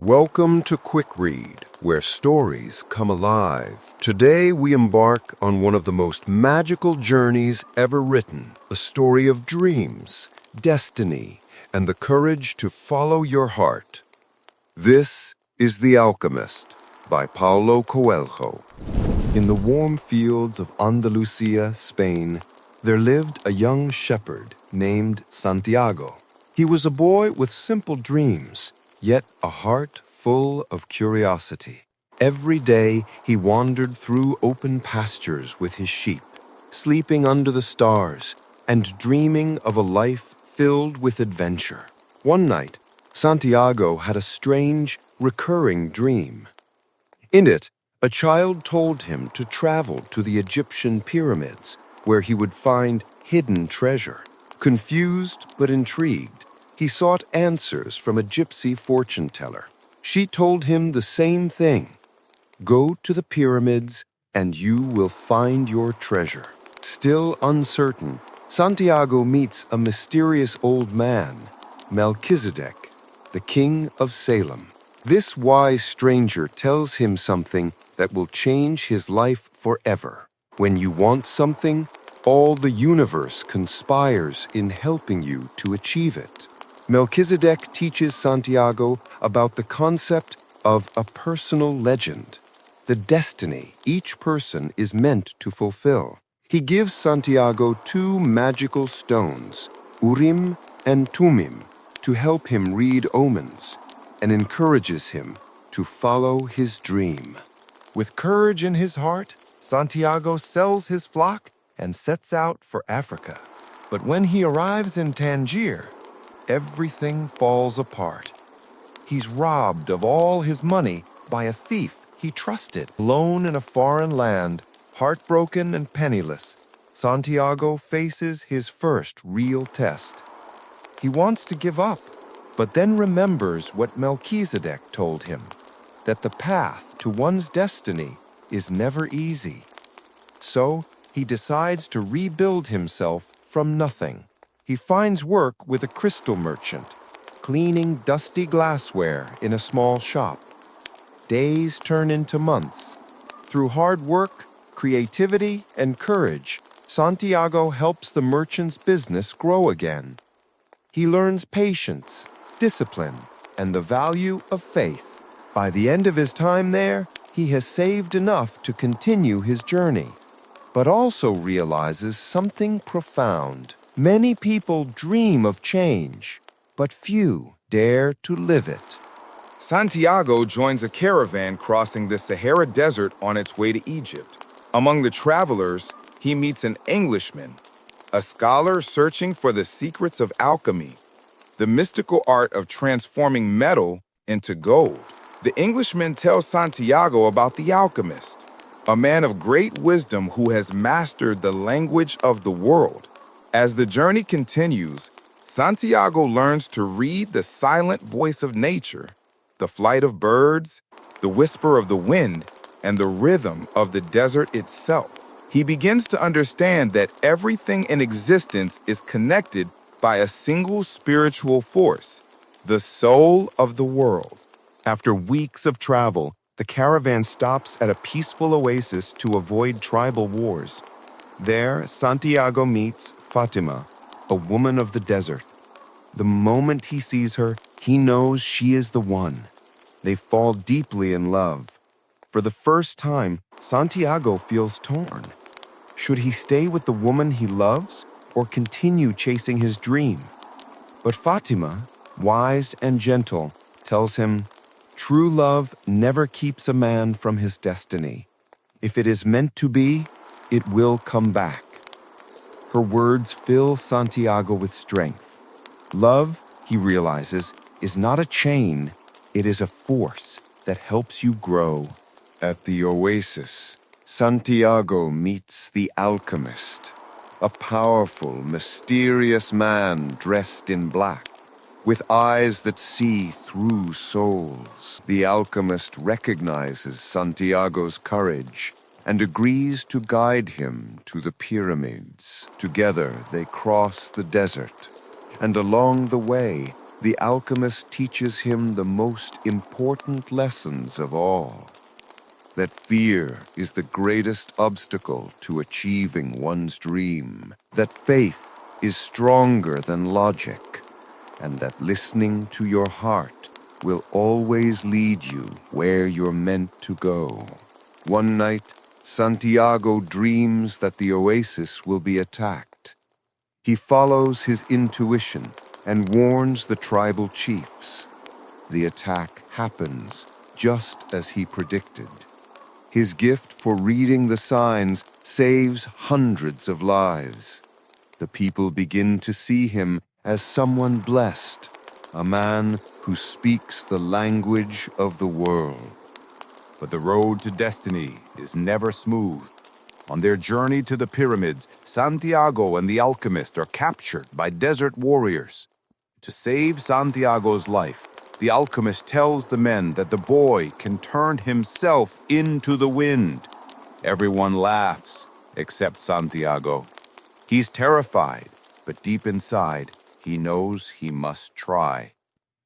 Welcome to Quick Read, where stories come alive. Today we embark on one of the most magical journeys ever written, a story of dreams, destiny, and the courage to follow your heart. This is The Alchemist by Paulo Coelho. In the warm fields of Andalusia, Spain, there lived a young shepherd named Santiago. He was a boy with simple dreams, yet a heart full of curiosity. Every day he wandered through open pastures with his sheep, sleeping under the stars and dreaming of a life filled with adventure. One night, Santiago had a strange, recurring dream. In it, a child told him to travel to the Egyptian pyramids, where he would find hidden treasure. Confused but intrigued, he sought answers from a gypsy fortune teller. She told him the same thing. Go to the pyramids and you will find your treasure. Still uncertain, Santiago meets a mysterious old man, Melchizedek, the king of Salem. This wise stranger tells him something that will change his life forever. When you want something, all the universe conspires in helping you to achieve it. Melchizedek teaches Santiago about the concept of a personal legend, the destiny each person is meant to fulfill. He gives Santiago two magical stones, Urim and Tumim, to help him read omens, and encourages him to follow his dream. With courage in his heart, Santiago sells his flock and sets out for Africa. But when he arrives in Tangier, everything falls apart. He's robbed of all his money by a thief he trusted. Alone in a foreign land, heartbroken and penniless, Santiago faces his first real test. He wants to give up, but then remembers what Melchizedek told him, that the path to one's destiny is never easy. So he decides to rebuild himself from nothing. He finds work with a crystal merchant, cleaning dusty glassware in a small shop. Days turn into months. Through hard work, creativity, and courage, Santiago helps the merchant's business grow again. He learns patience, discipline, and the value of faith. By the end of his time there, he has saved enough to continue his journey, but also realizes something profound. Many people dream of change, but few dare to live it. Santiago joins a caravan crossing the Sahara Desert on its way to Egypt. Among the travelers, he meets an Englishman, a scholar searching for the secrets of alchemy, the mystical art of transforming metal into gold. The Englishman tells Santiago about the alchemist, a man of great wisdom who has mastered the language of the world. As the journey continues, Santiago learns to read the silent voice of nature, the flight of birds, the whisper of the wind, and the rhythm of the desert itself. He begins to understand that everything in existence is connected by a single spiritual force, the soul of the world. After weeks of travel, the caravan stops at a peaceful oasis to avoid tribal wars. There, Santiago meets Fatima, a woman of the desert. The moment he sees her, he knows she is the one. They fall deeply in love. For the first time, Santiago feels torn. Should he stay with the woman he loves or continue chasing his dream? But Fatima, wise and gentle, tells him, true love never keeps a man from his destiny. If it is meant to be, it will come back. Her words fill Santiago with strength. Love, he realizes, is not a chain, it is a force that helps you grow. At the oasis, Santiago meets the alchemist, a powerful, mysterious man dressed in black, with eyes that see through souls. The alchemist recognizes Santiago's courage and agrees to guide him to the pyramids. Together they cross the desert, and along the way the alchemist teaches him the most important lessons of all. That fear is the greatest obstacle to achieving one's dream, that faith is stronger than logic, and that listening to your heart will always lead you where you're meant to go. One night, Santiago dreams that the oasis will be attacked. He follows his intuition and warns the tribal chiefs. The attack happens just as he predicted. His gift for reading the signs saves hundreds of lives. The people begin to see him as someone blessed, a man who speaks the language of the world. But the road to destiny is never smooth. On their journey to the pyramids, Santiago and the alchemist are captured by desert warriors. To save Santiago's life, the alchemist tells the men that the boy can turn himself into the wind. Everyone laughs, except Santiago. He's terrified, but deep inside, he knows he must try.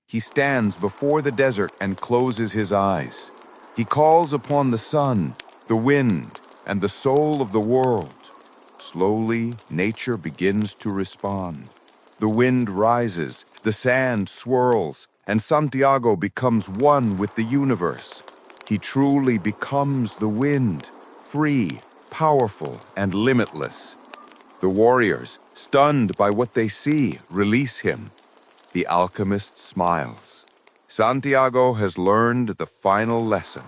He stands before the desert and closes his eyes. He calls upon the sun, the wind, and the soul of the world. Slowly, nature begins to respond. The wind rises, the sand swirls, and Santiago becomes one with the universe. He truly becomes the wind, free, powerful, and limitless. The warriors, stunned by what they see, release him. The alchemist smiles. Santiago has learned the final lesson.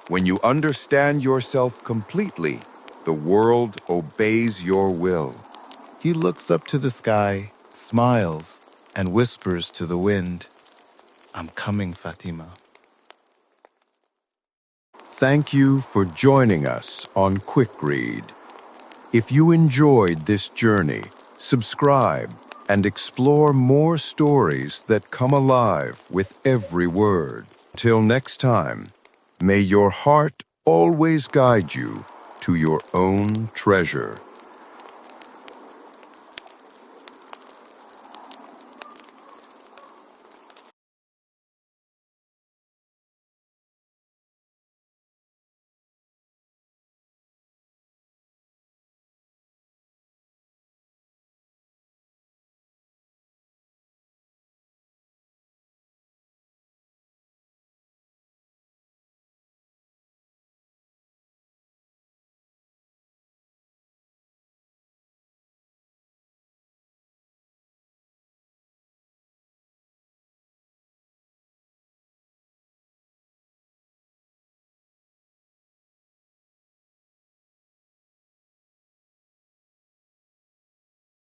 When you understand yourself completely, the world obeys your will. He looks up to the sky, smiles, and whispers to the wind, "I'm coming, Fatima." Thank you for joining us on Quick Read. If you enjoyed this journey, subscribe and explore more stories that come alive with every word. Till next time, may your heart always guide you to your own treasure.